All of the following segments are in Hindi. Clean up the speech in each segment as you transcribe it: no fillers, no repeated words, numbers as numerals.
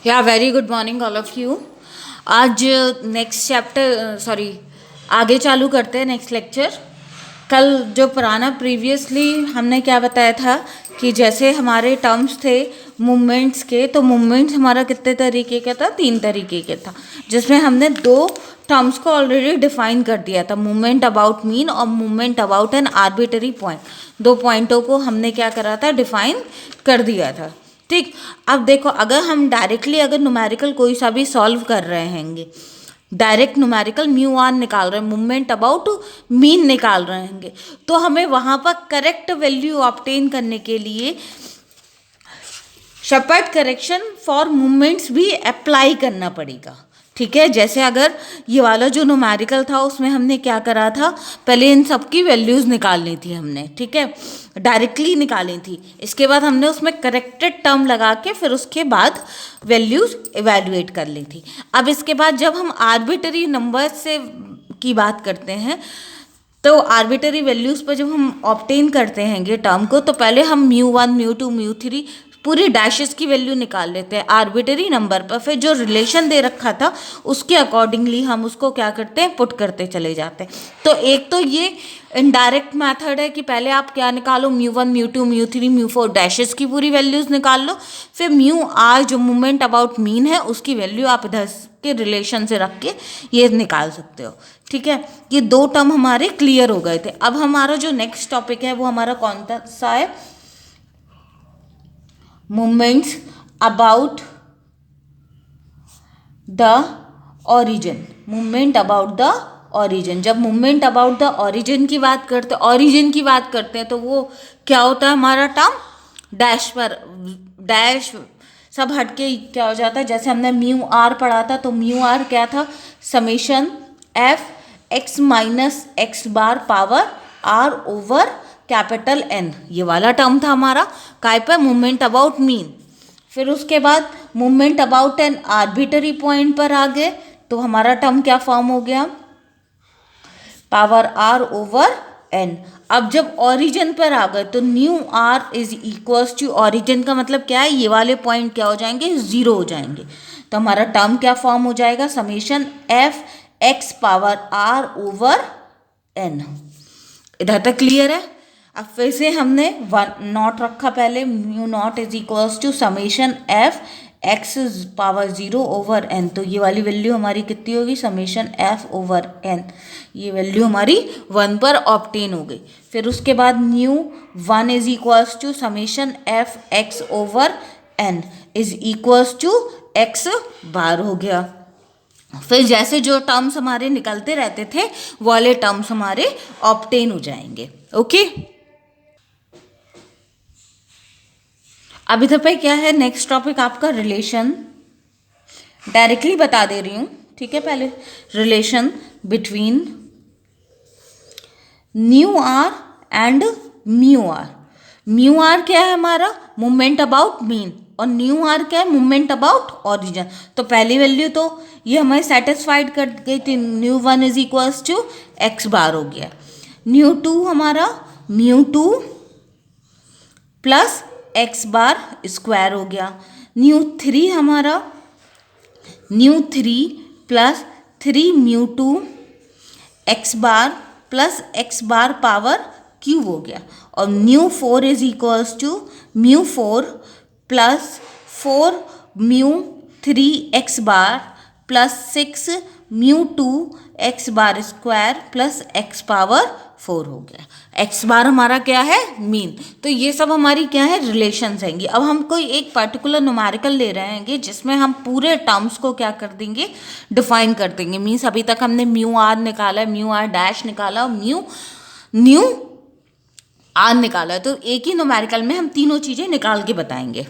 या very good morning all of you. आज नेक्स्ट आगे चालू करते हैं नेक्स्ट लेक्चर। कल जो पुराना प्रीवियसली हमने क्या बताया था कि जैसे हमारे टर्म्स थे मूवमेंट्स के, तो मूवमेंट्स हमारा कितने तरीके का था, 3 तरीके का था, जिसमें हमने 2 टर्म्स को ऑलरेडी डिफाइन कर दिया था, मूवमेंट अबाउट मीन और movement about an arbitrary point. 2 पॉइंटों को हमने क्या करा था, डिफाइन कर दिया था। ठीक, अब देखो, अगर हम डायरेक्टली अगर न्यूमेरिकल कोई सा भी सॉल्व कर रहे हैंगे, डायरेक्ट न्यूमेरिकल म्यू आर निकाल रहे हैं, मूवमेंट अबाउट मीन निकाल रहे हैंगे, तो हमें वहाँ पर करेक्ट वैल्यू ऑब्टेन करने के लिए शेपर्ड करेक्शन फॉर मूवमेंट्स भी अप्लाई करना पड़ेगा। ठीक है, जैसे अगर ये वाला जो न्यूमेरिकल था उसमें हमने क्या करा था, पहले इन सब की वैल्यूज़ निकालनी थी हमने, ठीक है, डायरेक्टली निकाली थी। इसके बाद हमने उसमें करेक्टेड टर्म लगा के फिर उसके बाद वैल्यूज़ इवैल्यूएट कर ली थी। अब इसके बाद जब हम आर्बिटरी नंबर से की बात करते हैं, तो आर्बिटरी वैल्यूज़ पर जब हम ऑब्टेन करते हैंगे टर्म को, तो पहले हम μ1 μ2 μ3 पूरी डैशेस की वैल्यू निकाल लेते हैं आर्बिटरी नंबर पर, फिर जो रिलेशन दे रखा था उसके अकॉर्डिंगली हम उसको क्या करते हैं, पुट करते चले जाते हैं। तो एक तो ये इनडायरेक्ट मेथड है कि पहले आप क्या निकालो, μ1 μ2 μ3 μ4 डैशेस की पूरी वैल्यूज़ निकाल लो, फिर म्यू आर जो मूवमेंट अबाउट मीन है उसकी वैल्यू आप इधर के रिलेशन से रख के ये निकाल सकते हो। ठीक है, ये 2 टर्म हमारे क्लियर हो गए थे। अब हमारा जो नेक्स्ट टॉपिक है वो हमारा कौन सा है, movements about the origin. Movement about the origin, जब मूवमेंट अबाउट द ऑरिजिन की बात करते हैं तो वो क्या होता है, हमारा टर्म डैश पर, डैश सब हटके क्या हो जाता है, जैसे हमने म्यू आर पढ़ा था, तो म्यू आर क्या था, summation F X minus X bar power R over capital N, ये वाला टर्म था हमारा काय पे, मूवमेंट अबाउट मीन। फिर उसके बाद movement about an arbitrary point पर आ गए, तो हमारा टर्म क्या फॉर्म हो गया, पावर आर ओवर एन। अब जब ओरिजिन पर आ गए तो nu R is equals to, origin का मतलब क्या है, ये वाले पॉइंट क्या हो जाएंगे, 0 हो जाएंगे, तो हमारा टर्म क्या फॉर्म हो जाएगा, summation F x power R over N. इधर तक क्लियर है। अब फिर से हमने 1 नॉट रखा पहले, mu naught is equals to summation F x power 0 over N, तो ये वाली वैल्यू हमारी कितनी होगी, समेशन एफ ओवर एन, ये वैल्यू हमारी 1 पर ऑब्टेन हो गई। फिर उसके बाद mu 1 is equals to summation F x over N is equals to x bar हो गया। फिर जैसे जो टर्म्स हमारे निकलते रहते थे वो वाले टर्म्स हमारे ऑब्टेन हो जाएंगे। ओके, अब इधर पे क्या है, नेक्स्ट टॉपिक आपका रिलेशन, डायरेक्टली बता दे रही हूँ, ठीक है। पहले relation between nu R and mu R. Mu R क्या है हमारा, मूवमेंट अबाउट मीन, और न्यू आर क्या है, मूवमेंट अबाउट ऑरिजिन। तो पहली वैल्यू तो ये हमें सेटिस्फाइड कर गई थी, nu 1 is equals to x bar हो गया, न्यू 2 हमारा mu 2 plus x bar square हो गया, न्यू 3 हमारा nu 3 plus 3 mu 2 x bar plus x bar power cube हो गया, और nu 4 is equals to mu 4 plus 4 mu 3 x bar plus 6 mu 2 x bar square plus x power 4 हो गया। एक्स बार हमारा क्या है, मीन। तो ये सब हमारी क्या है, रिलेशंस हैंगी। अब हम कोई एक पर्टिकुलर न्यूमेरिकल ले रहे हैंगे जिसमें हम पूरे टर्म्स को क्या कर देंगे, डिफाइन कर देंगे। मीन्स अभी तक हमने म्यू आर निकाला है, म्यू आर डैश निकाला और न्यू आर निकाला है, तो एक ही न्यूमेरिकल में हम तीनों चीज़ें निकाल के बताएंगे।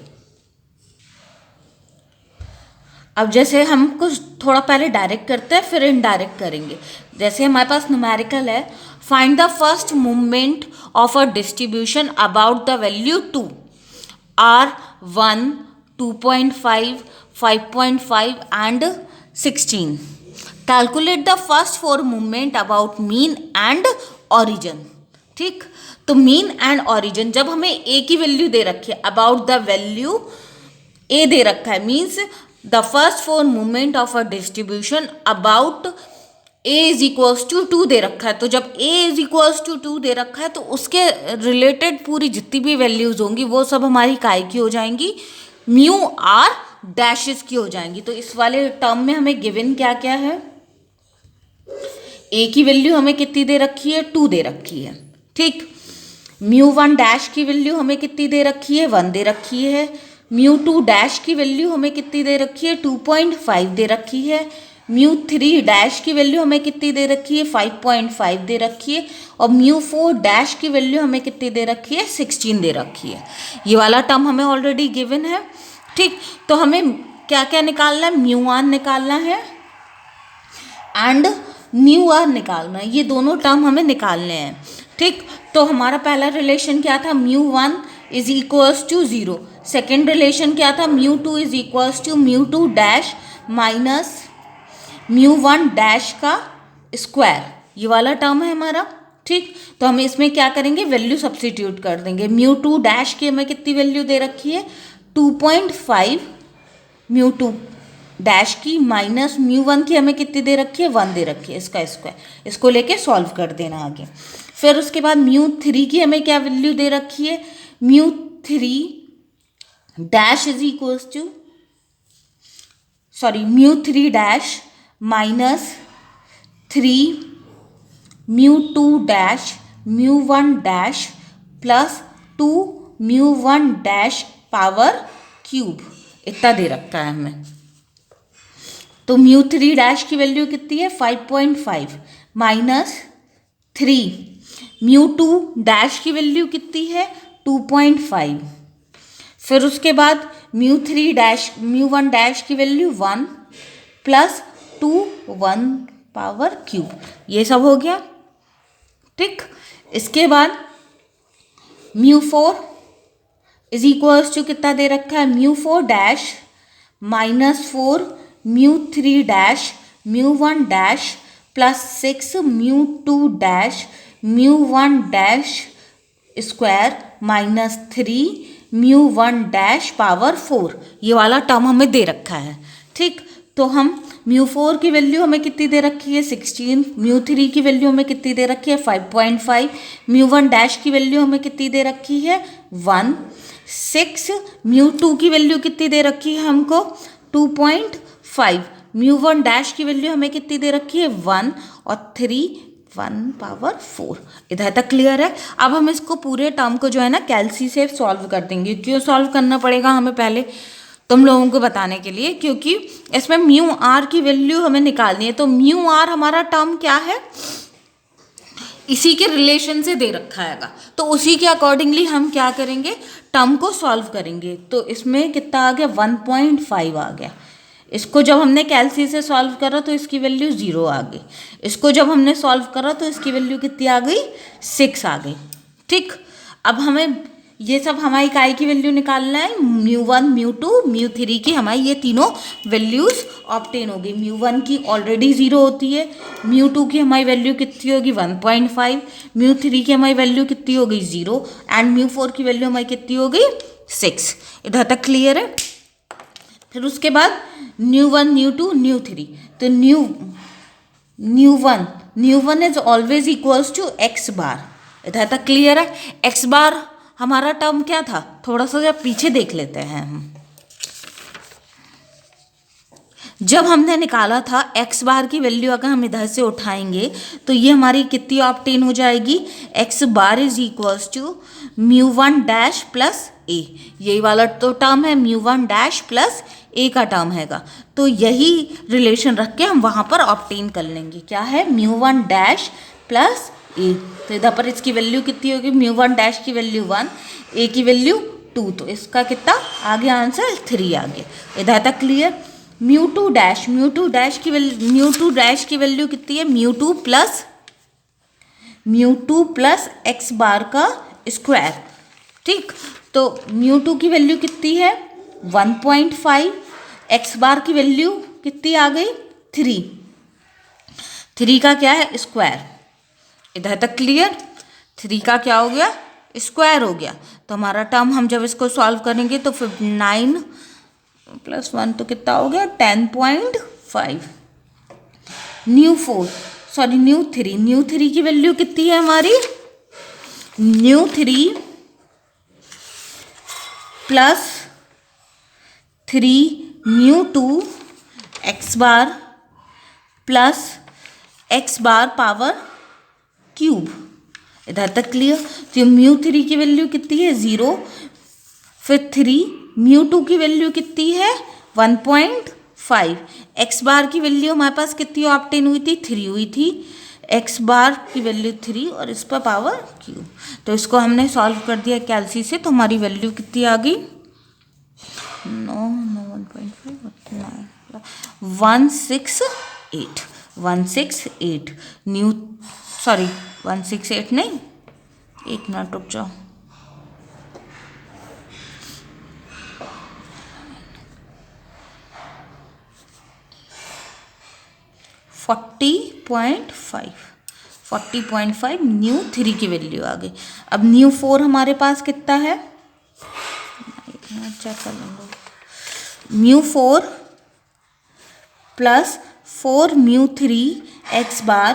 अब जैसे हम कुछ थोड़ा पहले डायरेक्ट करते हैं फिर इनडायरेक्ट करेंगे। जैसे हमारे पास न्यूमेरिकल है, find the first movement of a distribution about the value 2 are 1 2.5 5.5 and 16। Calculate the first 4 movement about mean and origin. ठीक, तो मीन एंड ऑरिजिन जब हमें ए की वैल्यू दे रखी है, अबाउट द वैल्यू ए दे रखा है, means the first four movement of a distribution about A is equals to 2 दे रखा है, तो जब ए इज इक्वल्स टू 2 दे रखा है तो उसके रिलेटेड पूरी जितनी भी वैल्यूज होंगी वो सब हमारी काय की हो जाएंगी, म्यू आर डैशेस की हो जाएंगी। तो इस वाले टर्म में हमें गिवन क्या क्या है, ए की वैल्यू हमें कितनी दे रखी है, 2 दे रखी है, ठीक। म्यू 1 डैश की वैल्यू हमें कितनी दे रखी है, 1 दे रखी है। म्यू 2 डैश की वैल्यू हमें कितनी दे रखी है, 2.5 दे रखी है। म्यू 3 डैश की वैल्यू हमें कितनी दे रखी है, 5.5 दे रखी है। और म्यू 4 डैश की वैल्यू हमें कितनी दे रखी है, 16 दे रखी है। ये वाला टर्म हमें ऑलरेडी गिवन है, ठीक। तो हमें क्या क्या निकालना है, म्यू आर निकालना है एंड म्यू आर निकालना है, ये दोनों टर्म हमें निकालने हैं, ठीक। तो हमारा पहला रिलेशन क्या था, mu 1 is equals to 0। Second relation क्या था, mu 2 is equals to mu 2 dash minus mu 1 dash का स्क्वायर, ये वाला टर्म है हमारा, ठीक। तो हम इसमें क्या करेंगे, वैल्यू सब्स्टिट्यूट कर देंगे। म्यू 2 डैश की हमें कितनी वैल्यू दे रखी है, 2.5 म्यू 2 डैश की माइनस म्यू 1 की हमें कितनी दे रखी है, 1 दे रखी है, इसका स्क्वायर। इसको लेके सॉल्व कर देना आगे। फिर उसके बाद म्यू 3 की हमें क्या वैल्यू दे रखी है, mu 3 dash is equals to mu 3 dash minus 3 mu 2 dash mu 1 dash plus 2 mu 1 dash power cube, इतना दे रखा है हमें। तो म्यू 3 डैश की वैल्यू कितनी है, 5.5 माइनस 3 म्यू 2 डैश की वैल्यू कितनी है, 2.5। फिर उसके बाद म्यू 3 डैश म्यू 1 डैश की वैल्यू 1 प्लस 2 1 पावर क्यूब, ये सब हो गया, ठीक। इसके बाद म्यू 4 इज इक्वल्स टू कितना दे रखा है, mu 4 dash minus 4 mu 3 dash mu 1 dash plus 6 mu 2 dash mu 1 dash square minus 3 mu 1 dash power 4, ये वाला टर्म हमें दे रखा है, ठीक। तो हम म्यू 4 की वैल्यू हमें कितनी दे रखी है, 16। म्यू 3 की वैल्यू हमें कितनी दे रखी है, 5.5। म्यू 1 डैश की वैल्यू हमें कितनी दे रखी है, 1। 6 म्यू 2 की वैल्यू कितनी दे रखी है हमको, 2.5। म्यू 1 डैश की वैल्यू हमें कितनी दे रखी है, 1 और 3 1 पावर 4। इधर तक क्लियर है। अब हम इसको पूरे टर्म को जो है ना कैलसी से सॉल्व कर देंगे। क्यों सॉल्व करना पड़ेगा हमें, पहले तुम लोगों को बताने के लिए, क्योंकि इसमें म्यू आर की वैल्यू हमें निकालनी है। तो म्यू आर हमारा टर्म क्या है, इसी के रिलेशन से दे रखा हैगा, तो उसी के अकॉर्डिंगली हम क्या करेंगे, टर्म को सॉल्व करेंगे। तो इसमें कितना आ गया, 1.5 आ गया। इसको जब हमने कैलसी से सॉल्व करा तो इसकी वैल्यू 0 आ गई। इसको जब हमने सॉल्व करा तो इसकी वैल्यू कितनी आ गई, 6 आ गई, ठीक। अब हमें ये सब हमारी काय की वैल्यू निकालना है, म्यू 1 म्यू 2 म्यू 3 की हमारी ये तीनों वैल्यूज़ ऑब्टेन होगी। म्यू 1 की ऑलरेडी 0 होती है, म्यू 2 की हमारी वैल्यू कितनी होगी, 1.5। म्यू 3 की हमारी वैल्यू कितनी हो गई, 0। एंड म्यू 4 की वैल्यू हमारी कितनी हो गई, 6। इधर तक क्लियर है। फिर उसके बाद न्यू 1 न्यू 2 न्यू 3, तो nu one is always equals to x bar. इधर तक क्लियर है। एक्स बार हमारा टर्म क्या था, थोड़ा सा जब पीछे देख लेते हैं हम। जब हमने निकाला था एक्स बार की वैल्यू अगर हम इधर से उठाएंगे तो ये हमारी कितनी ऑब्टेन हो जाएगी, x bar is equals to mu 1 dash plus a. यही वाला तो टर्म है, म्यू 1 डैश प्लस ए का टर्म हैगा। तो यही रिलेशन रख के हम वहाँ पर ऑब्टेन कर लेंगे, क्या है, म्यू 1 डैश प्लस ए। तो इधर पर इसकी वैल्यू कितनी होगी, म्यू 1 डैश की वैल्यू 1, ए की वैल्यू 2, तो इसका कितना आ गया आंसर, 3 आ गया। इधर तक क्लियर। म्यू 2 डैश की वैल्यू कितनी है, म्यू 2 प्लस एक्स बार का स्क्वायर, ठीक। तो म्यू 2 की वैल्यू कितनी है, 1.5। एक्स बार की वैल्यू कितनी आ गई, 3 का क्या है, स्क्वायर। इधर तक क्लियर। 3 का क्या हो गया, स्क्वायर हो गया। तो हमारा टर्म हम जब इसको सॉल्व करेंगे तो फिर 9 +1 तो कितना हो गया 10.5। न्यू थ्री की वैल्यू कितनी है हमारी, new 3 plus 3 new 2 x bar plus x bar power cube. इधर तक क्लियर। तो म्यू 3 की वैल्यू कितनी है 0, फिर 3 म्यू 2 की वैल्यू कितनी है 1.5, एक्स बार की वैल्यू हमारे पास कितनी ऑब्टेन हुई थी 3 हुई थी, एक्स बार की वैल्यू 3 और इस पर पावर क्यूब। तो इसको हमने सॉल्व कर दिया कैलसी से, तो हमारी वैल्यू कितनी आ गई 168 न्यू 168 नहीं, एक मिनट रुक जाओ, फोर्टी पॉइंट फाइव न्यू 3 की वैल्यू आ गई। अब न्यू 4 हमारे पास कितना है, चेक कर लेंगे, mu 4 plus 4 mu 3 x bar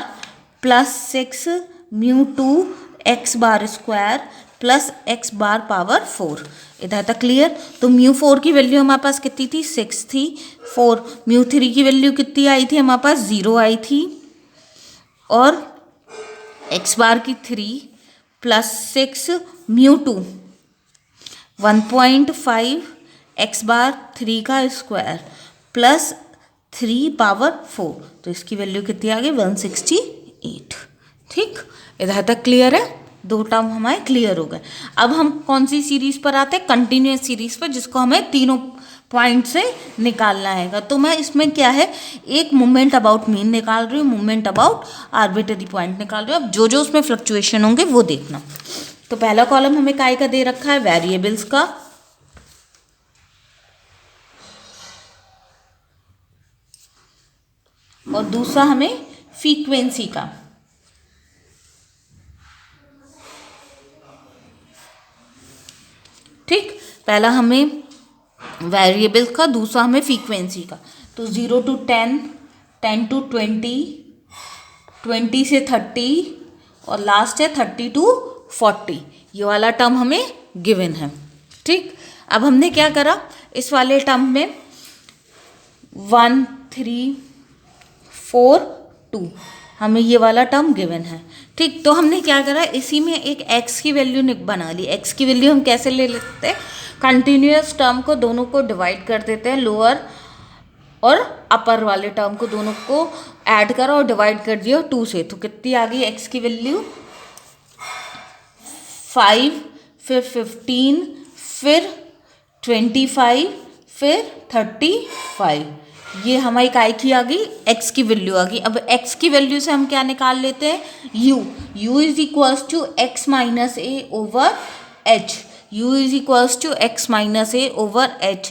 plus 6 mu 2 x bar square plus x bar power 4। इधर तक क्लियर। तो म्यू 4 की वैल्यू हमारे पास कितनी थी 6 थी, 4 म्यू 3 की वैल्यू कितनी आई थी हमारे पास 0 आई थी, और एक्स बार की 3 प्लस 6 म्यू 2 1.5 एक्स बार 3 का स्क्वायर प्लस 3 पावर 4, तो इसकी वैल्यू कितनी आ गई 168। ठीक, इधर तक क्लियर है, दो टर्म हमारे क्लियर हो गए। अब हम कौन सी सीरीज पर आते हैं, कंटिन्यूस सीरीज पर, जिसको हमें तीनों पॉइंट से निकालना है। तो मैं इसमें क्या है, एक मोमेंट अबाउट मीन निकाल रही हूँ, मोमेंट अबाउट आर्बिट्ररी पॉइंट निकाल रही हूँ। अब जो जो उसमें फ्लक्चुएशन होंगे वो देखना। तो पहला कॉलम हमें काय का दे रखा है, वेरिएबल्स का, और दूसरा हमें फ्रीक्वेंसी का। ठीक, पहला हमें वेरिएबल्स का, दूसरा हमें फ्रीक्वेंसी का। तो 0 to 10, 10 to 20, 20 से 30 और लास्ट है 30 to 40। ये वाला टर्म हमें गिवन है। ठीक, अब हमने क्या करा, इस वाले टर्म में 1 3 4 2 हमें ये वाला टर्म गिवन है। ठीक, तो हमने क्या करा, इसी में एक x की वैल्यू बना ली। x की वैल्यू हम कैसे ले लेते हैं, कंटिन्यूअस टर्म को दोनों को डिवाइड कर देते हैं, लोअर और अपर वाले टर्म को दोनों को ऐड करो और डिवाइड कर दिया 2 से। तो कितनी आ गई x की वैल्यू 5, फिर 15, फिर 25, फिर 35। ये हमारी काय की आ गई, x की वैल्यू आ गई। अब x की वैल्यू से हम क्या निकाल लेते हैं, u is equals to x minus A over h, u is equals to x minus A over h।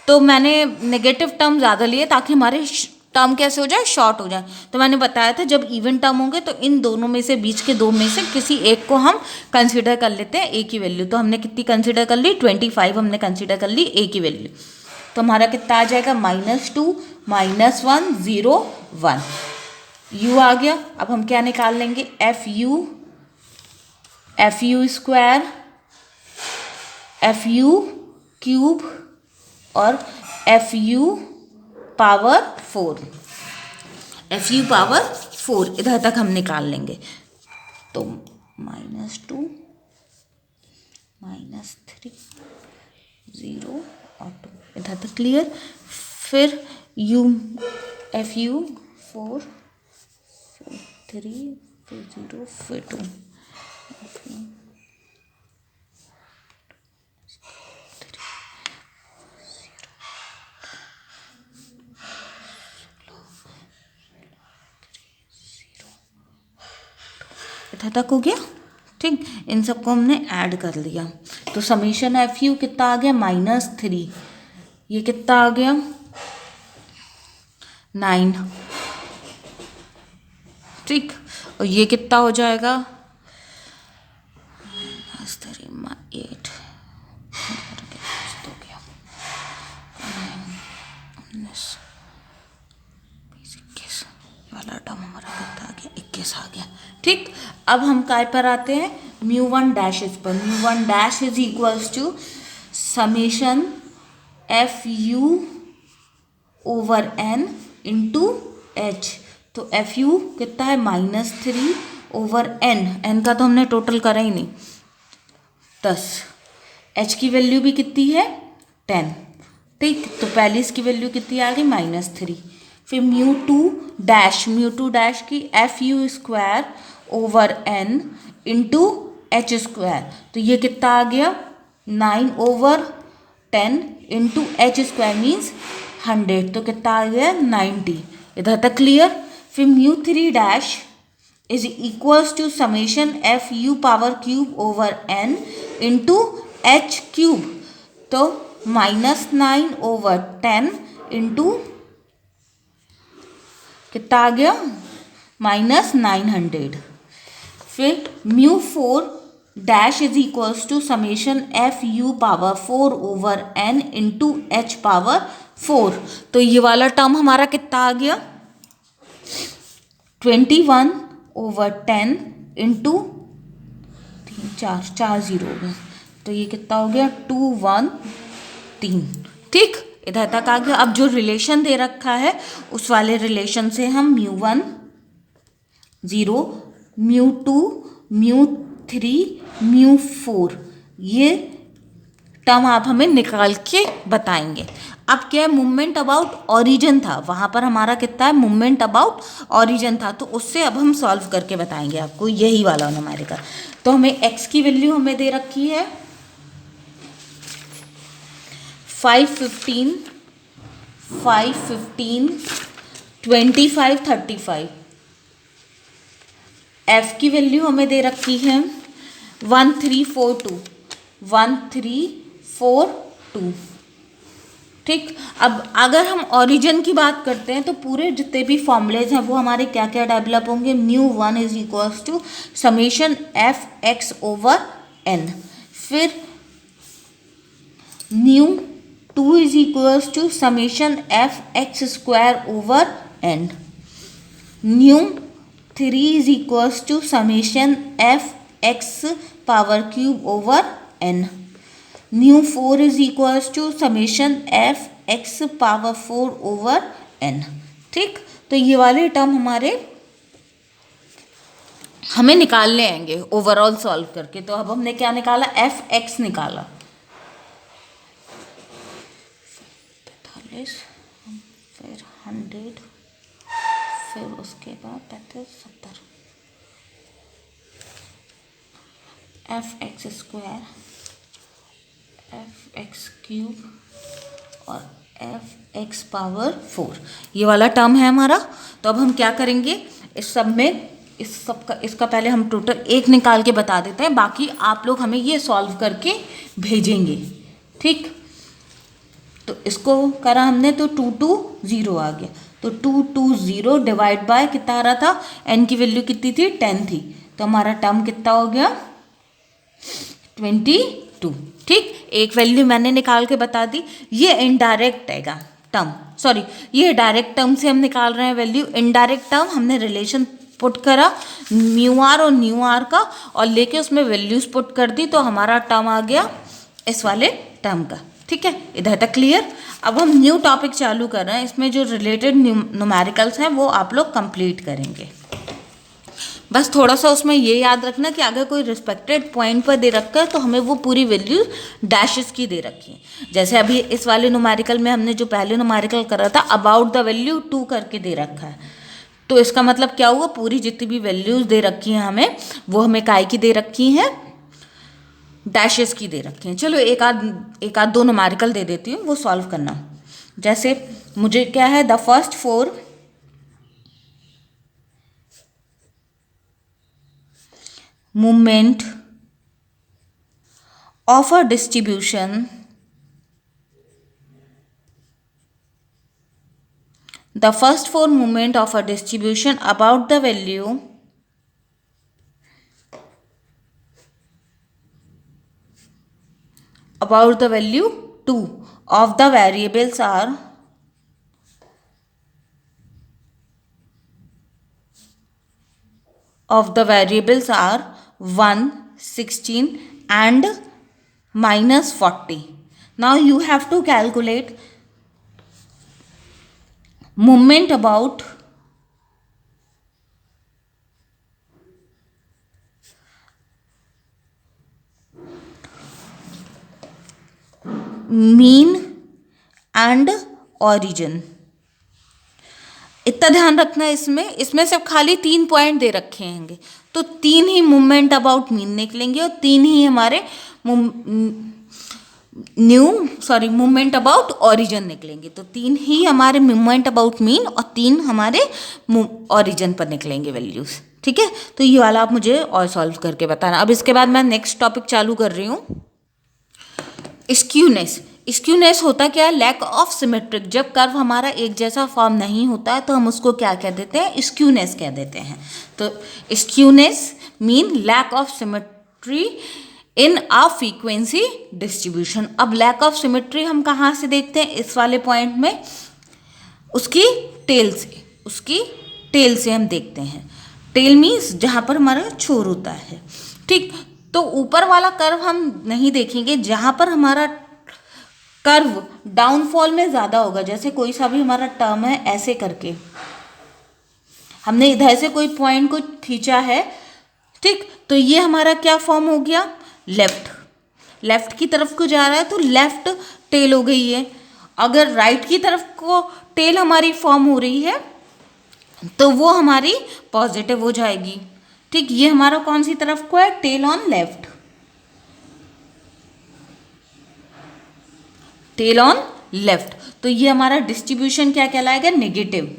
तो मैंने नेगेटिव टर्म ज़्यादा लिए ताकि हमारे टर्म कैसे हो जाए, शॉर्ट हो जाए। तो मैंने बताया था जब इवन टर्म होंगे तो इन दोनों में से, बीच के दो में से किसी एक को हम कंसिडर कर लेते हैं a की वैल्यू। तो हमने कितनी कंसिडर कर ली, 25 हमने कंसिडर कर ली a की वैल्यू। तो हमारा कितना आ जाएगा -2 -1 0 1, u आ गया। अब हम क्या निकाल लेंगे, fu स्क्वायर, fu क्यूब और fu पावर 4 इधर तक हम निकाल लेंगे। तो -2 -3 0 और 2 इधर तक क्लियर। फिर fu 4 3 फिर 0 फिर 2, इधर तक हो गया। ठीक, इन सबको हमने ऐड कर लिया। तो समीशन fu कितना आ गया -3, ये कितना आ गया 9। ठीक, और ये कितना हो जाएगा 8, 21 वाला टर्म हमारा कितना आ गया, 21 आ गया। ठीक, अब हम काय पर आते हैं, म्यू वन डैशेज पर। Mu one dash is equals to summation F you over N into H. तो एफ यू कितना है, -3 ओवर एन, एन का तो हमने टोटल करा ही नहीं, 10। एच की वैल्यू भी कितनी है, 10। ठीक, तो पहले इसकी वैल्यू कितनी आ गई, -3। फिर म्यू टू डैश की F you square over N into H square. तो ये कितना आ गया, 9/10 इंटू एच स्क्वायर मीन्स 100। तो कितना आ गया, 90। इधर तक क्लियर। फिर mu three dash is equals to summation F U power cube over N into H cube. तो -9/10 इंटू कितना आ गया, -900। फिर mu four dash is equals to summation F U power 4 over N into H power 4। तो ये वाला टर्म हमारा कितना आ गया, 21/10 इंटू 4 0 हो गया। तो ये कितना हो गया, 213। ठीक, इधर तक आ गया। अब जो रिलेशन दे रखा है उस वाले रिलेशन से हम mu one 0, mu two, mu three, mu 4 ये टर्म आप हमें निकाल के बताएंगे। अब क्या है, मूवमेंट अबाउट ओरिजिन था, वहाँ पर हमारा कितना है, मूवमेंट अबाउट ओरिजिन था, तो उससे अब हम सॉल्व करके बताएंगे आपको यही वाला न्यूमेरिकल। तो हमें x की वैल्यू हमें दे रखी है 515, 25, 35। f की वैल्यू हमें दे रखी है 1342। ठीक, अब अगर हम ओरिजिन की बात करते हैं तो पूरे जितने भी फॉर्मूलेज हैं वो हमारे क्या क्या डेवलप होंगे, mu one is equals to summation F x over n. फिर mu two is equals to summation F x square over n. Mu three is equals to summation F x power cube over n. Mu four is equals to summation F x power 4 over n. ठीक, तो ये वाले टर्म हमें निकालने आएंगे ओवरऑल सॉल्व करके। तो अब हमने क्या निकाला, एफ एक्स निकाला 45, फिर 100, फिर उसके बाद 35, 70। F x square, F x cube और एफ एक्स पावर 4 ये वाला टर्म है हमारा। तो अब हम क्या करेंगे, इस सब में इसका पहले हम टोटल एक निकाल के बता देते हैं, बाकी आप लोग हमें ये सॉल्व करके भेजेंगे। ठीक, तो इसको करा हमने तो 220 आ गया। तो 220 डिवाइड बाय कितना आ रहा था, एन की वैल्यू कितनी थी, 10 थी। तो हमारा टर्म कितना हो गया, 22। ठीक, एक वैल्यू मैंने निकाल के बता दी। ये इनडायरेक्ट है टर्म, सॉरी ये डायरेक्ट टर्म से हम निकाल रहे हैं वैल्यू। इनडायरेक्ट टर्म हमने रिलेशन पुट करा म्यू आर और न्यू आर का और लेके उसमें वैल्यूज पुट कर दी, तो हमारा टर्म आ गया इस वाले टर्म का। ठीक है, इधर तक क्लियर। अब हम न्यू टॉपिक चालू कर रहे हैं, इसमें जो रिलेटेड न्यूमेरिकल्स हैं वो आप लोग कंप्लीट करेंगे। बस थोड़ा सा उसमें ये याद रखना कि अगर कोई रिस्पेक्टेड पॉइंट पर दे रखा है तो हमें वो पूरी वैल्यू डैशेस की दे रखी है। जैसे अभी इस वाले न्यूमेरिकल में हमने जो पहले न्यूमेरिकल करा था अबाउट द वैल्यू 2 करके दे रखा है, तो इसका मतलब क्या हुआ, पूरी जितनी भी वैल्यूज दे रखी हैं हमें वो हमें काय की दे रखी हैं, डैशेस की दे रखी हैं। चलो एक आध दो न्यूमेरिकल दे देती हूँ, वो सॉल्व करना। जैसे मुझे क्या है, the first 4 movement of a distribution, the first 4 movement of a distribution about the value about the value 2 of the variables are of the variables are 1, 16 and -40. Now you have to calculate movement about mean and origin. इतना ध्यान रखना है इसमें सिर्फ खाली 3 पॉइंट दे रखे होंगे, तो 3 ही मूवमेंट अबाउट मीन निकलेंगे और 3 ही हमारे मूवमेंट अबाउट ओरिजिन निकलेंगे। तो 3 ही हमारे मूवमेंट अबाउट मीन और 3 हमारे ओरिजिन पर निकलेंगे वैल्यूज। ठीक है, तो ये वाला आप मुझे और सॉल्व करके बताना। अब इसके बाद मैं नेक्स्ट टॉपिक चालू कर रही हूँ, स्क्यूनेस। स्क्यूनेस होता क्या है? Lack of symmetric. जब कर्व हमारा एक जैसा फॉर्म नहीं होता है तो हम उसको क्या कह देते हैं? स्क्यूनेस कह देते हैं। तो skewness mean lack of symmetry in a frequency distribution. अब लैक ऑफ सिमेट्री हम कहाँ से देखते हैं? इस वाले पॉइंट में उसकी टेल से हम देखते हैं। टेल मीन्स जहाँ पर हमारा छोर होता है। ठीक, तो ऊपर वाला कर्व हम नहीं देखेंगे, जहाँ पर हमारा कर्व डाउनफॉल में ज़्यादा होगा। जैसे कोई सा भी हमारा टर्म है, ऐसे करके हमने इधर से कोई पॉइंट को खींचा है, ठीक, तो ये हमारा क्या फॉर्म हो गया? लेफ्ट की तरफ को जा रहा है तो लेफ्ट टेल हो गई है। अगर राइट की तरफ को टेल हमारी फॉर्म हो रही है तो वो हमारी पॉजिटिव हो जाएगी। ठीक, ये हमारा कौन सी तरफ को है? Tail on left, tail on left. तो ये हमारा डिस्ट्रीब्यूशन क्या कहलाएगा? नेगेटिव।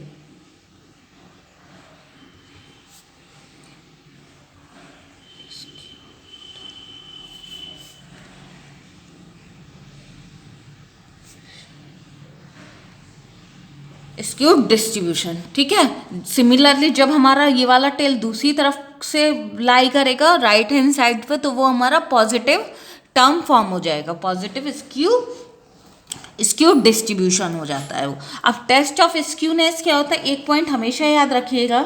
Skewed distribution. ठीक है, सिमिलरली जब हमारा ये वाला टेल दूसरी तरफ से लाई करेगा राइट हैंड साइड पे, तो वो हमारा पॉजिटिव टर्म फॉर्म हो जाएगा, पॉजिटिव स्क्यू डिस्ट्रीब्यूशन हो जाता है वो। अब टेस्ट ऑफ स्क्यूनेस क्या होता है? एक पॉइंट हमेशा याद रखिएगा,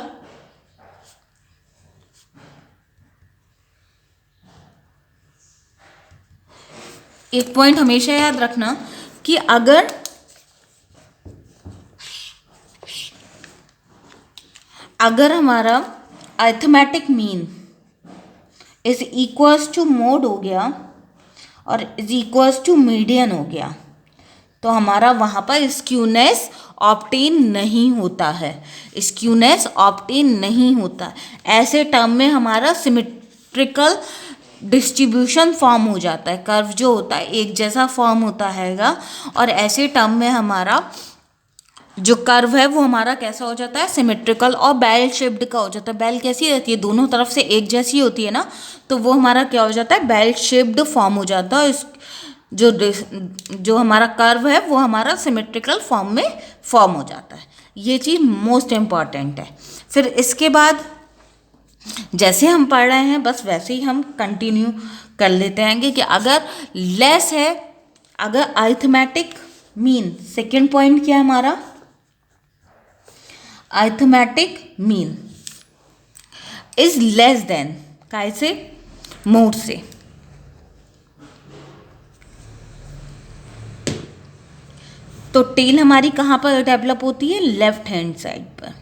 एक पॉइंट हमेशा याद रखना कि अगर हमारा arithmetic mean is equals to mode हो गया और इज इक्वल्स टू मीडियन हो गया, तो हमारा वहाँ पर स्क्यूनेस ऑब्टेन नहीं होता है। स्क्यूनेस ऑब्टेन नहीं होता। ऐसे टर्म में हमारा सिमेट्रिकल डिस्ट्रीब्यूशन फॉर्म हो जाता है। कर्व जो होता है एक जैसा फॉर्म होता हैगा, और ऐसे टर्म में हमारा जो कर्व है वो हमारा कैसा हो जाता है? सिमेट्रिकल और बेल शेप्ड का हो जाता है। बेल कैसी रहती है? दोनों तरफ से एक जैसी होती है ना, तो वो हमारा क्या हो जाता है? बेल शेप्ड फॉर्म हो जाता है। जो हमारा कर्व है वो हमारा सिमेट्रिकल फॉर्म में फॉर्म हो जाता है। ये चीज़ मोस्ट इम्पॉर्टेंट है। फिर इसके बाद जैसे हम पढ़ रहे हैं बस वैसे ही हम कंटिन्यू कर लेते हैं कि अगर लेस है, अगर अरिथमेटिक मीन, सेकेंड पॉइंट क्या है हमारा? Arithmetic mean is less than, कैसे? मोड से। तो टेल हमारी कहाँ पर डेवलप होती है? लेफ्ट हैंड साइड पर।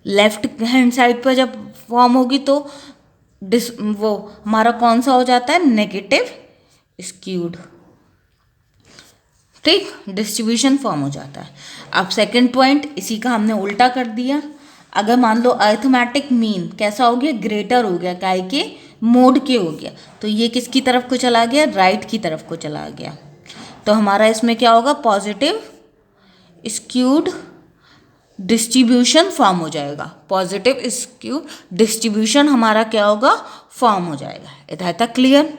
लेफ्ट हैंड साइड पर जब फॉर्म होगी तो वो हमारा कौन सा हो जाता है? Negative skewed. ठीक, डिस्ट्रीब्यूशन फॉर्म हो जाता है। अब सेकंड पॉइंट इसी का हमने उल्टा कर दिया। अगर मान लो अरिथमेटिक मीन कैसा हो गया? ग्रेटर हो गया, काय के? मोड के हो गया, तो ये किसकी तरफ को चला गया? राइट की तरफ को चला गया। तो हमारा इसमें क्या होगा? पॉजिटिव स्क्यूड डिस्ट्रीब्यूशन फॉर्म हो जाएगा। पॉजिटिव स्क्यूड डिस्ट्रीब्यूशन हमारा क्या होगा? फॉर्म हो जाएगा। इधर तक क्लियर?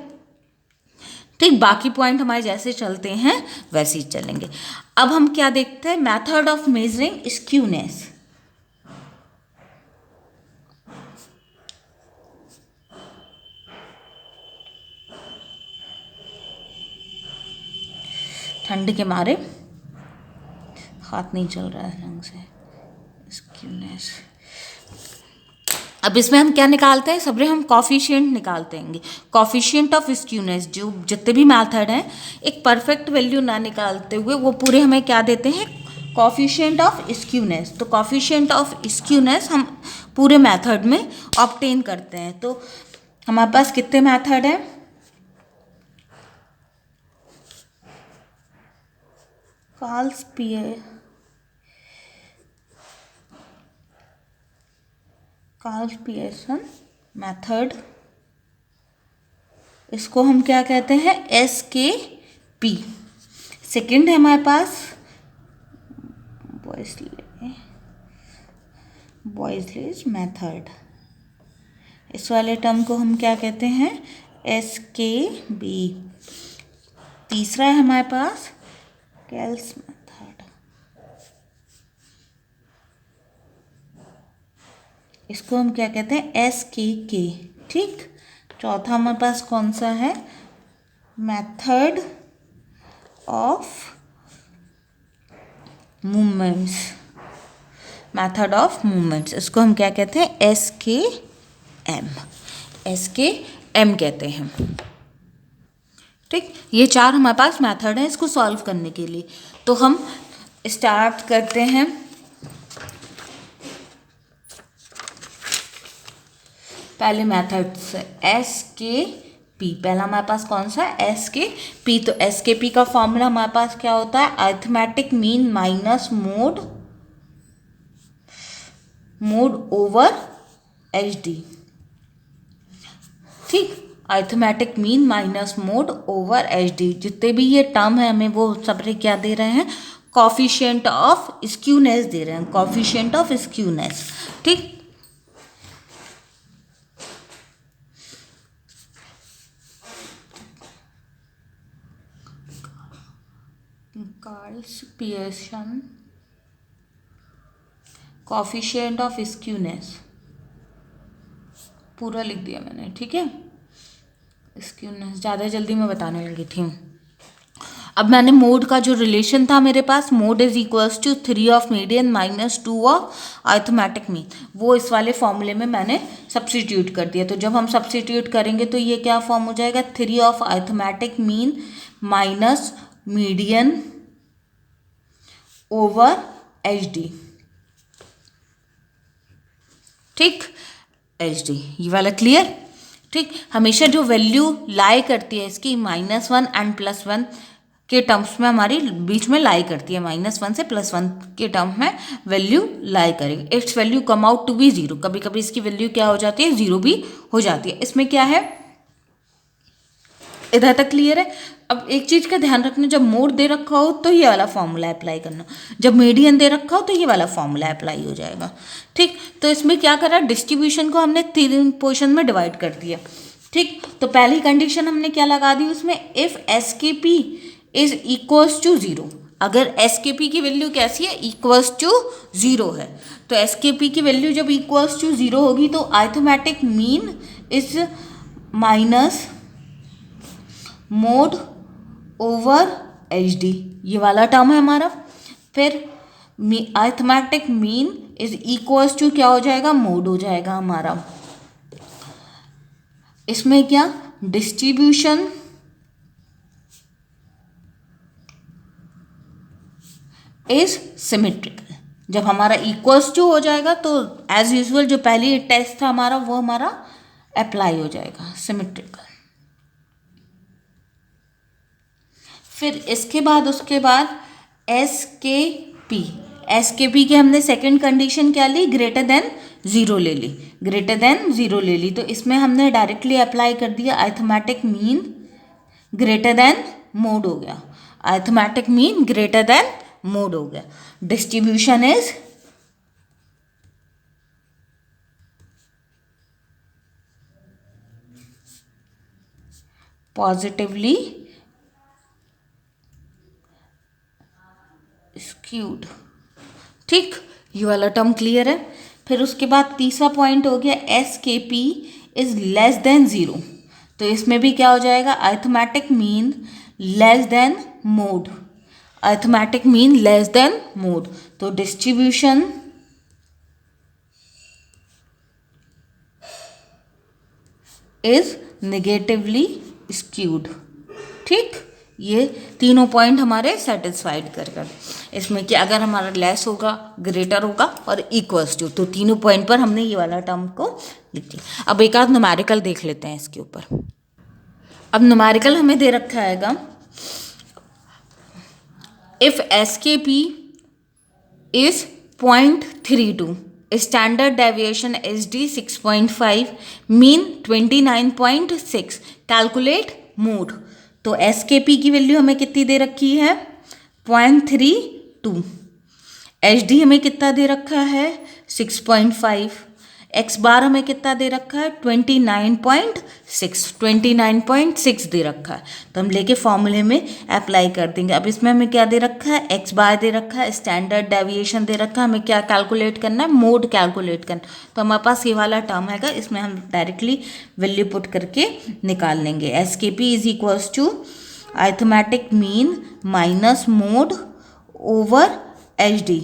ठीक, बाकी पॉइंट हमारे जैसे चलते हैं वैसे ही चलेंगे। अब हम क्या देखते हैं? Method of measuring skewness. ठंड के मारे हाथ नहीं चल रहा है ढंग से। स्क्यूनेस अब इसमें हम क्या निकालते हैं, सबसे हम कॉफिशिएंट निकालते हैं। कॉफिशिएंट ऑफ स्क्यूनेस, जो जितने भी मेथड हैं, एक परफेक्ट वैल्यू ना निकालते हुए वो पूरे हमें क्या देते हैं, कॉफिशिएंट ऑफ स्क्यूनेस। तो कॉफिशिएंट ऑफ स्क्यूनेस हम पूरे मेथड में ऑब्टेन करते हैं। तो हमारे पास कितने मेथड हैं, कार्ल पियर्सन मेथड, इसको हम क्या कहते हैं, SKP। सेकंड है हमारे पास बॉयजलेज मेथड, इस वाले टर्म को हम क्या कहते हैं, SKB। तीसरा है हमारे पास कैल्स मेथड, इसको हम क्या कहते हैं, SKK। ठीक, चौथा हमारे पास कौन सा है, method of movements, method of movements, इसको हम क्या कहते हैं, SKM कहते हैं। ठीक, ये चार हमारे पास मेथड हैं इसको सॉल्व करने के लिए। तो हम स्टार्ट करते हैं पहले मेथड से, SKP। पहला हमारे पास कौन सा, SKP। तो SKP का फॉर्मूला हमारे पास क्या होता है, arithmetic mean minus mode over HD। ठीक, arithmetic mean minus mode over HD, जितने भी ये टर्म है हमें वो सब क्या दे रहे हैं, कॉफिशिएंट ऑफ स्क्यूनेस दे रहे हैं, कॉफिशिएंट ऑफ स्क्यूनेस। ठीक, Karl Pearson coefficient of skewness, पूरा लिख दिया मैंने। ठीक है, स्क्यूनेस ज़्यादा जल्दी मैं बताने लगी थी। अब मैंने मोड का जो रिलेशन था मेरे पास, mode is equals to 3 of median minus 2 of arithmetic mean, वो इस वाले फॉर्मूले में मैंने सब्स्टिट्यूट कर दिया। तो जब हम सब्स्टिट्यूट करेंगे तो ये क्या फॉर्म हो जाएगा, 3 of arithmetic mean minus median over HD। ठीक, HD ये वाला क्लियर। ठीक, हमेशा जो वैल्यू लाई करती है इसकी -1 एंड +1 के टर्म्स में, हमारी बीच में लाई करती है, -1 से +1 के टर्म में वैल्यू लाई करेगी। Its value come out to be 0, कभी कभी इसकी वैल्यू क्या हो जाती है, 0 भी हो जाती है। इसमें क्या है, इधर तक क्लियर है। अब एक चीज़ का ध्यान रखना, जब मोड दे रखा हो तो ये वाला फॉर्मूला अप्लाई करना, जब मीडियन दे रखा हो तो ये वाला फॉर्मूला अप्लाई हो जाएगा। ठीक, तो इसमें क्या करा, डिस्ट्रीब्यूशन को हमने 3 पोर्शन में डिवाइड कर दिया। ठीक, तो पहली कंडीशन हमने क्या लगा दी उसमें, if SKP is equals to 0, अगर SKP की वैल्यू कैसी है, इक्वल्स टू 0 है, तो SKP की वैल्यू जब इक्वल्स टू 0 होगी तो arithmetic mean is minus mode over HD, ये वाला टर्म है हमारा। फिर arithmetic mean is equals to क्या हो जाएगा, मोड हो जाएगा हमारा। इसमें क्या, डिस्ट्रीब्यूशन इज सिमेट्रिकल, जब हमारा इक्वल्स टू हो जाएगा तो एज यूजुअल जो पहली टेस्ट था हमारा वो हमारा अप्लाई हो जाएगा, सिमेट्रिकल। फिर इसके बाद उसके बाद SKP के हमने सेकंड कंडीशन क्या ली, ग्रेटर देन 0 ले ली, ग्रेटर देन 0 ले ली। तो इसमें हमने डायरेक्टली अप्लाई कर दिया, arithmetic mean greater than mode हो गया, arithmetic mean greater than mode हो गया। Distribution is positively skewed. ठीक, ये वाला टर्म क्लियर है। फिर उसके बाद तीसरा पॉइंट हो गया, SKP इज लेस देन 0, तो इसमें भी क्या हो जाएगा, arithmetic mean less than mode, arithmetic mean less than mode. तो डिस्ट्रीब्यूशन इज नेगेटिवली स्क्यूड। ठीक, ये तीनों पॉइंट हमारे सेटिस्फाइड कर कर। इसमें कि अगर हमारा लेस होगा, ग्रेटर होगा और इक्वल्स टू, तो तीनों पॉइंट पर हमने ये वाला टर्म को लिख दिया। अब एक आध न्यूमेरिकल देख लेते हैं इसके ऊपर। अब न्यूमेरिकल हमें दे रखा हैगा, if SKP is 0.32, standard deviation SD 6.5, mean 29.6, calculate mode। तो SKP की वैल्यू हमें कितनी दे रखी है 0.32, HD हमें कितना दे रखा है 6.5, एक्स बार हमें कितना दे रखा है 29.6 दे रखा है। तो हम लेके फॉर्मूले में अप्लाई कर देंगे। अब इसमें हमें क्या दे रखा है, एक्स बार दे रखा है, स्टैंडर्ड डेविएशन दे रखा है, हमें क्या कैलकुलेट करना है, मोड कैलकुलेट करना। तो हमारे पास ये वाला टर्म हैगा, इसमें हम डायरेक्टली वैल्यू पुट करके निकाल लेंगे। SKP is equals to arithmetic mean minus mode over HD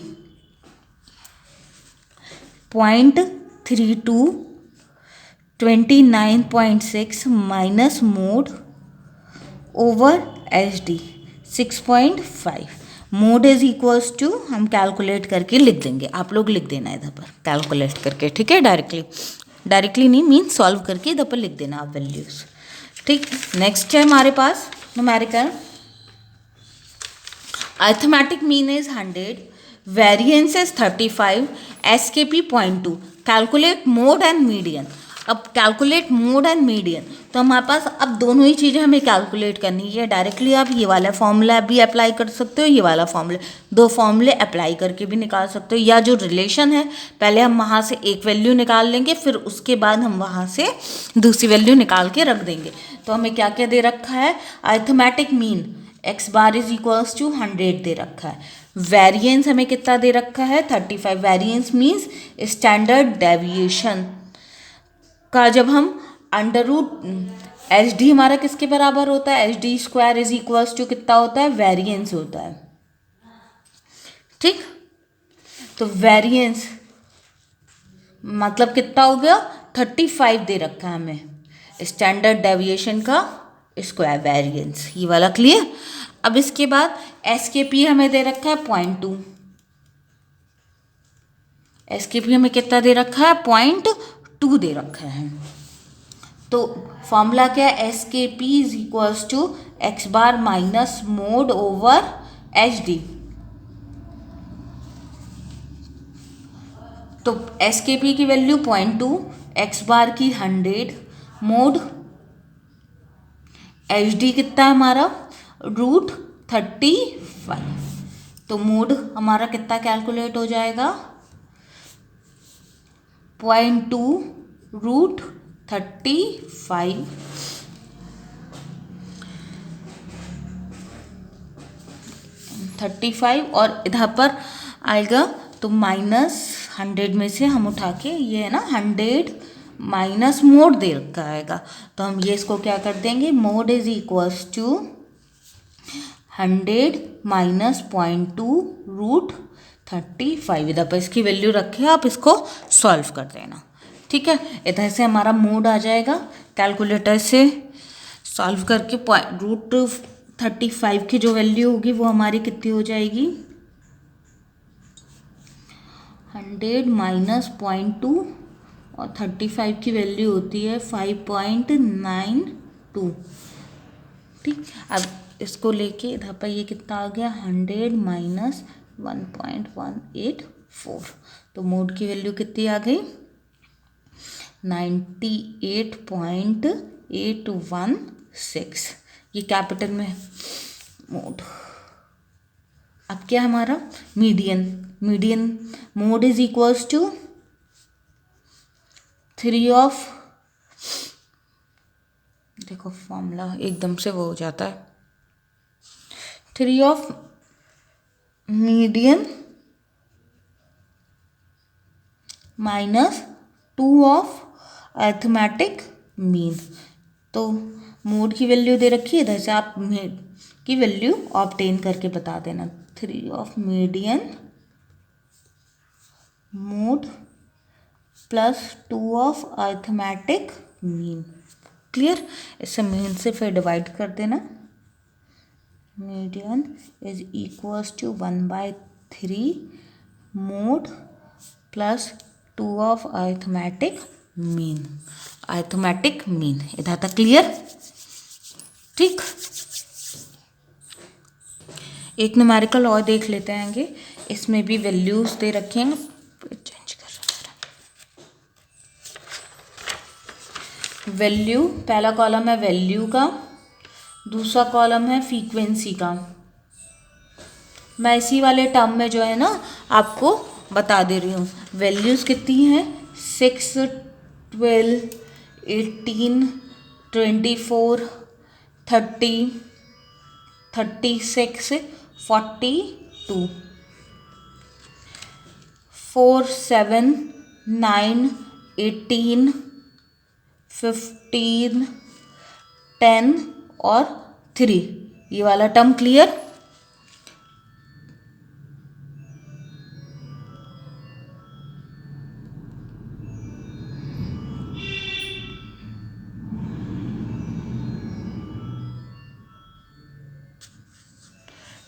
0.32 29.6 minus mode over HD 6.5। Mode is equals to हम कैलकुलेट करके लिख देंगे, आप लोग लिख देना इधर पर कैलकुलेट करके। ठीक है, डायरेक्टली नहीं, मीन सॉल्व करके इधर पर लिख देना आप वैल्यूज। ठीक, नेक्स्ट है हमारे पास numerical, arithmetic mean is 100, variance is 35, SKP 0.2, calculate mode and median. अब कैलकुलेट मोड एंड मीडियन, तो हमारे पास अब दोनों ही चीज़ें हमें कैलकुलेट करनी है। डायरेक्टली आप ये वाला फॉर्मूला भी अप्लाई कर सकते हो, ये वाला फॉर्मूला, दो फॉर्मूले अप्लाई करके भी निकाल सकते हो, या जो रिलेशन है पहले हम वहाँ से एक वैल्यू निकाल लेंगे, फिर उसके बाद हम वहाँ से दूसरी वैल्यू निकाल के रख देंगे। तो हमें क्या क्या दे रखा है, arithmetic mean X bar is equals to 100 दे रखा है, वेरिएंस हमें कितना दे रखा है 35, वेरिएंस मीन्स स्टैंडर्ड डेविएशन का जब हम अंडर रूट HD हमारा किसके बराबर होता है, HD square is equals to कितना होता है, वेरिएंस होता है। ठीक, तो वेरिएंस मतलब कितना हो गया 35 दे रखा है हमें, स्टैंडर्ड डेविएशन का स्क्वायर वेरिएंस, ये वाला क्लियर। अब इसके बाद SKP हमें दे रखा है 0.2, SKP हमें कितना दे रखा है 0.2 दे रखा है। तो फॉर्मूला क्या है, SKP is equals to x bar minus mode over HD। तो SKP की वैल्यू 0.2, एक्स बार की 100, मोड HD कितना है हमारा √35। तो मोड हमारा कितना कैलकुलेट हो जाएगा 0.2 √35 और इधर पर आएगा तो -100 में से हम उठा के, ये है ना 100 माइनस मोड दे रखा आएगा, तो हम ये इसको क्या कर देंगे, mode is equals to 100 minus 0.2 √35। इधर पर इसकी वैल्यू रखे, आप इसको सॉल्व कर देना। ठीक है, इधर से हमारा मोड आ जाएगा, कैलकुलेटर से सॉल्व करके √35 की जो वैल्यू होगी वो हमारी कितनी हो जाएगी 100 माइनस 0.2 और 35 की वैल्यू होती है 5.92। ठीक, अब इसको लेके इधर पर ये कितना आ गया 100 माइनस 1.184, तो मोड की वैल्यू कितनी आ गई 98.816। ये कैपिटल में मोड। अब क्या हमारा median mode is equals to 3 of, देखो फॉर्मूला एकदम से वो हो जाता है, 3 of median minus 2 of arithmetic mean. तो मोड की वैल्यू दे रखी है, इधर से आप की वैल्यू ऑब्टेन करके बता देना, 3 of median mode plus 2 of arithmetic mean. Clear. इससे मीन से फिर डिवाइड कर देना, median is equals to 1/3 mode plus 2 of arithmetic mean. Arithmetic mean इधर तक क्लियर। ठीक, एक न्यूमेरिकल और देख लेते हैं आगे, इसमें भी वैल्यूज दे रखे हैं। चेंज कर वैल्यू, पहला कॉलम है वैल्यू का, दूसरा कॉलम है फ्रीक्वेंसी का। मैं इसी वाले टर्म में जो है ना आपको बता दे रही हूँ। वैल्यूज़ कितनी हैं, 6, 12, 18, 24, 30, 36, 42, 4, 7, 9, 18, 15, 10 और 3, ये वाला टर्म क्लियर।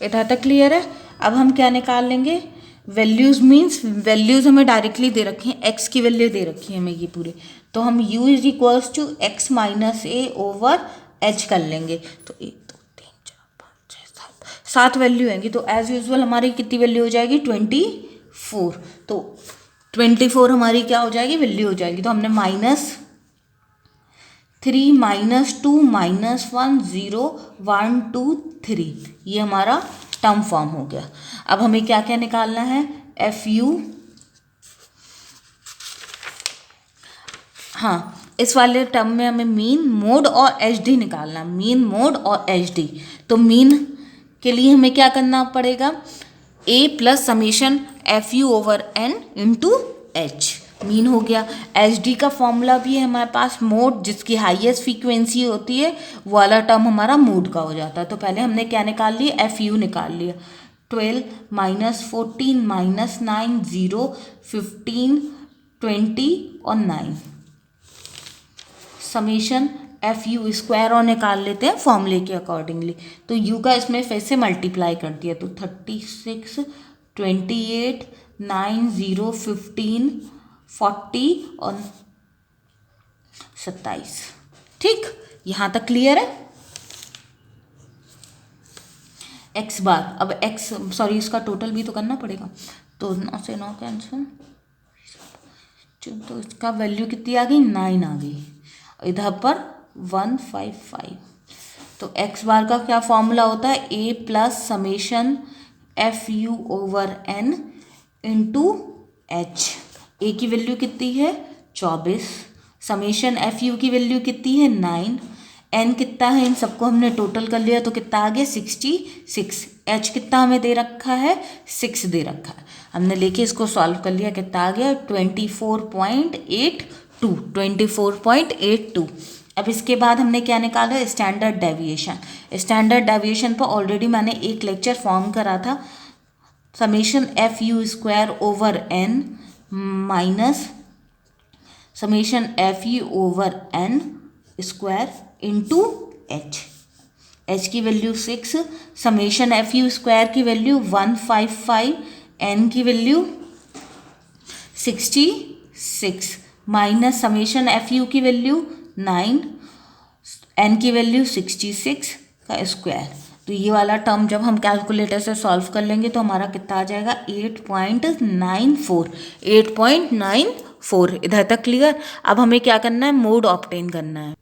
इधर तक क्लियर है। अब हम क्या निकाल लेंगे, वैल्यूज़ मीन्स वैल्यूज़ हमें डायरेक्टली दे रखी हैं, एक्स की वैल्यू दे रखी है हमें ये पूरे, तो हम u is equals to X minus A over H कर लेंगे। तो 1, 2, 3, 4, 5, 6, 7 वैल्यू आएंगी। तो एज यूजुअल हमारी कितनी वैल्यू हो जाएगी, 24। तो 24 हमारी क्या हो जाएगी, वैल्यू हो जाएगी। तो हमने -3, -2, -1, 0, 1, 2, 3, ये हमारा टर्म फॉर्म हो गया। अब हमें क्या क्या निकालना है, एफ यू, हाँ इस वाले टर्म में हमें मीन, मोड और एच डी निकालना, मीन, मोड और एच डी। तो मीन के लिए हमें क्या करना पड़ेगा, a plus summation f you over N into h, mean हो गया। एच डी का फॉर्मूला भी है हमारे पास, मोड जिसकी हाईएस्ट फ्रीक्वेंसी होती है वो वाला टर्म हमारा मोड का हो जाता है। तो पहले हमने क्या निकाल लिया, एफ यू निकाल लिया, 12, -14, -9, 0, 15, 20 और 9, समीशन एफ यू स्क्वायर और निकाल लेते हैं फॉर्मूले के अकॉर्डिंगली। तो यू का इसमें फिर से मल्टीप्लाई कर दिया, तो 36, 28, 9, 0, 15, 40 और 27। ठीक, यहाँ तक क्लियर है। एक्स बार, अब एक्स सॉरी इसका टोटल भी तो करना पड़ेगा, तो 9 से 9 कैंसिल, तो इसका वैल्यू कितनी आ गई, 9 आ गई, इधर पर 155। तो एक्स बार का क्या फॉर्मूला होता है, a plus summation F you over N into h. A की वैल्यू कितनी है 24, समेशन एफ यू की वैल्यू कितनी है 9, एन कितना है, इन सबको हमने टोटल कर लिया तो कितना आ गया 66। एच कितना हमें दे रखा है 6 दे रखा है, हमने लेके इसको सॉल्व कर लिया, कितना आ गया 24.82। अब इसके बाद हमने क्या निकाला, स्टैंडर्ड डेविएशन। स्टैंडर्ड डेविएशन पर ऑलरेडी मैंने एक लेक्चर फॉर्म करा था, summation F you square over n minus summation F you over n square into h. H की value 6, summation F you square की वैल्यू 155, एन की value 66 minus summation F u की वैल्यू 9, एन की वैल्यू 66 का स्क्वायर। तो ये वाला टर्म जब हम कैलकुलेटर से सॉल्व कर लेंगे तो हमारा कितना आ जाएगा 8.94। इधर तक क्लियर। अब हमें क्या करना है, मोड ऑब्टेन करना है।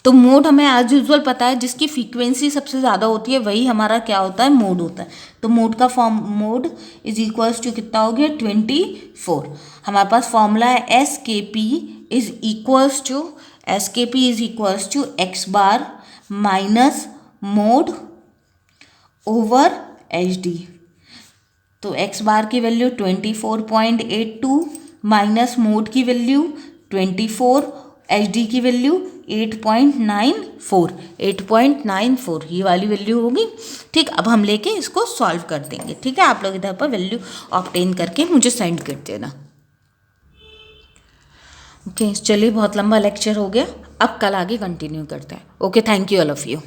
तो मोड हमें एज यूजुअल पता है, जिसकी फ्रीक्वेंसी सबसे ज़्यादा होती है वही हमारा क्या होता है, मोड होता है। तो मोड का form, mode is equals to कितना हो गया 24। हमारे पास फॉर्मूला है S K P is equals to x bar minus mode over H D. तो एक्स बार की वैल्यू 24.82 माइनस मोड की वैल्यू 24, एच डी की वैल्यू 8.94, ये वाली वैल्यू होगी। ठीक, अब हम लेके इसको सॉल्व कर देंगे। ठीक है, आप लोग इधर पर वैल्यू ऑब्टेन करके मुझे सेंड कर देना। ओके चलिए, बहुत लंबा लेक्चर हो गया, अब कल आगे कंटिन्यू करते हैं। Okay, thank you all of you.